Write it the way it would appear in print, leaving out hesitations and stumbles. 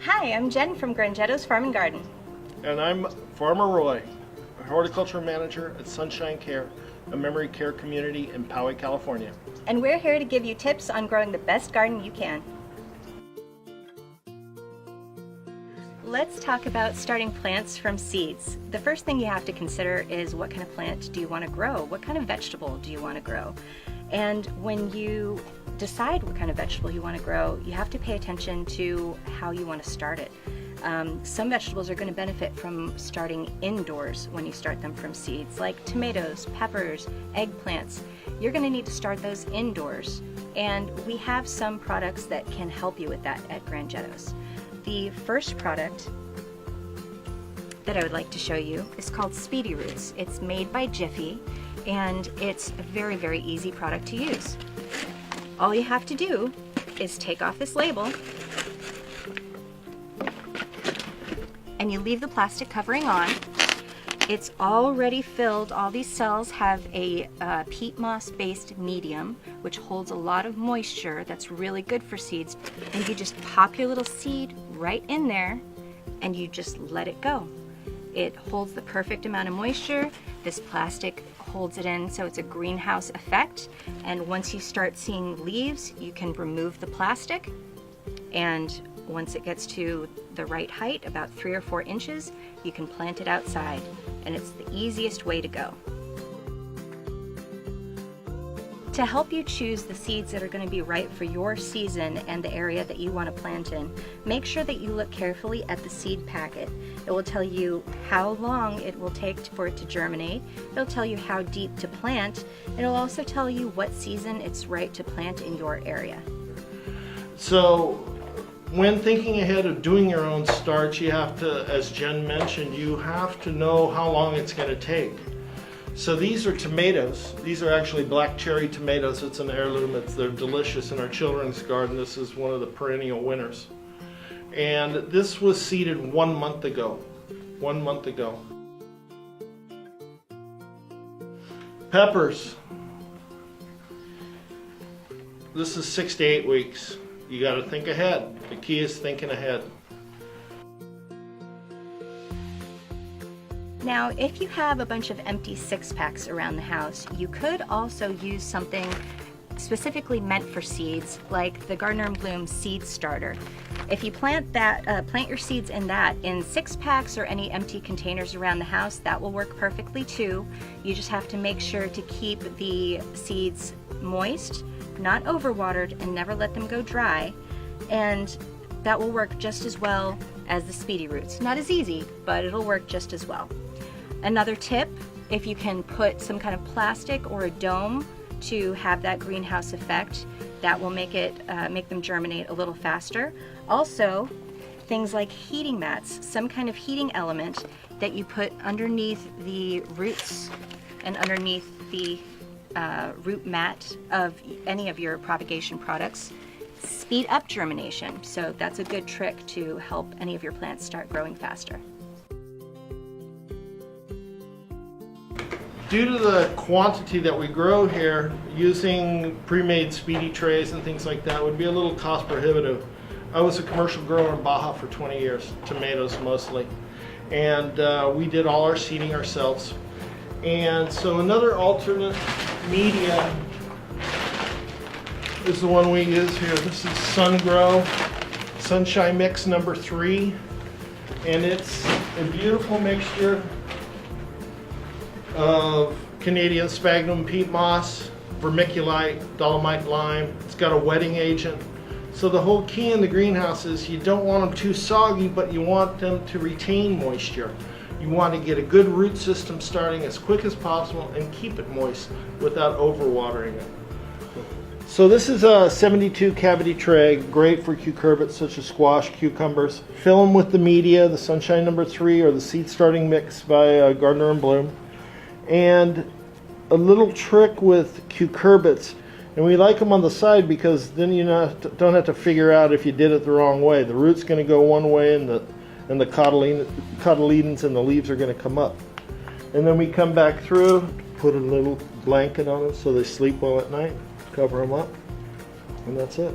Hi, I'm Jen from Grangetto's Farm and Garden. And I'm Farmer Roy, a horticulture manager at Sunshine Care, a memory care community in Poway, California. And we're here to give you tips on growing the best garden you can. Let's talk about starting plants from seeds. The first thing you have to consider is what kind of plant do you want to grow? What kind of vegetable do you want to grow? And when you decide what kind of vegetable you want to grow, you have to pay attention to how you want to start it. Some vegetables are going to benefit from starting indoors when you start them from seeds, like tomatoes, peppers, eggplants. You're going to need to start those indoors, and we have some products that can help you with that at Grangetto's. The first product that I would like to show you is called Speedy Roots. It's made by Jiffy, and it's a very, very easy product to use. All you have to do is take off this label and you leave the plastic covering on. It's already filled. All these cells have a peat moss based medium which holds a lot of moisture. That's really good for seeds, and you just pop your little seed right in there and you just let it go. It holds the perfect amount of moisture. This plastic holds it in, so it's a greenhouse effect. And once you start seeing leaves, you can remove the plastic. And once it gets to the right height, about 3 or 4 inches, you can plant it outside. And it's the easiest way to go. To help you choose the seeds that are going to be right for your season and the area that you want to plant in, make sure that you look carefully at the seed packet. It will tell you how long it will take for it to germinate. It'll tell you how deep to plant. It'll also tell you what season it's right to plant in your area. So when thinking ahead of doing your own starts, you have to, as Jen mentioned, you have to know how long it's going to take. So these are tomatoes. These are actually black cherry tomatoes. It's an heirloom. They're delicious in our children's garden. This is one of the perennial winners. And this was seeded 1 month ago. 1 month ago. Peppers. This is 6 to 8 weeks. You got to think ahead. The key is thinking ahead. Now, if you have a bunch of empty 6-packs around the house, you could also use something specifically meant for seeds, like the Gardener in Bloom Seed Starter. If you plant your seeds in that in 6-packs or any empty containers around the house, that will work perfectly too. You just have to make sure to keep the seeds moist, not overwatered, and never let them go dry. And that will work just as well as the Speedy Roots. Not as easy, but it'll work just as well. Another tip, if you can put some kind of plastic or a dome to have that greenhouse effect, that will make them germinate a little faster. Also, things like heating mats, some kind of heating element that you put underneath the roots and underneath the root mat of any of your propagation products, speed up germination. So that's a good trick to help any of your plants start growing faster. Due to the quantity that we grow here, using pre-made Speedy trays and things like that would be a little cost prohibitive. I was a commercial grower in Baja for 20 years, tomatoes mostly, and we did all our seeding ourselves. And so another alternate media is the one we use here. This is SunGrow Sunshine Mix number 3, and it's a beautiful mixture of Canadian sphagnum peat moss, vermiculite, dolomite lime. It's got a wetting agent. So the whole key in the greenhouse is you don't want them too soggy, but you want them to retain moisture. You want to get a good root system starting as quick as possible and keep it moist without overwatering it. So this is a 72 cavity tray, great for cucurbits such as squash, cucumbers. Fill them with the media, the Sunshine number 3 or the seed starting mix by Gardener in Bloom. And a little trick with cucurbits, and we like them on the side because then you don't have to figure out if you did it the wrong way. The root's going to go one way and the cotyledons and the leaves are going to come up. And then we come back through, put a little blanket on them so they sleep well at night, cover them up, and that's it.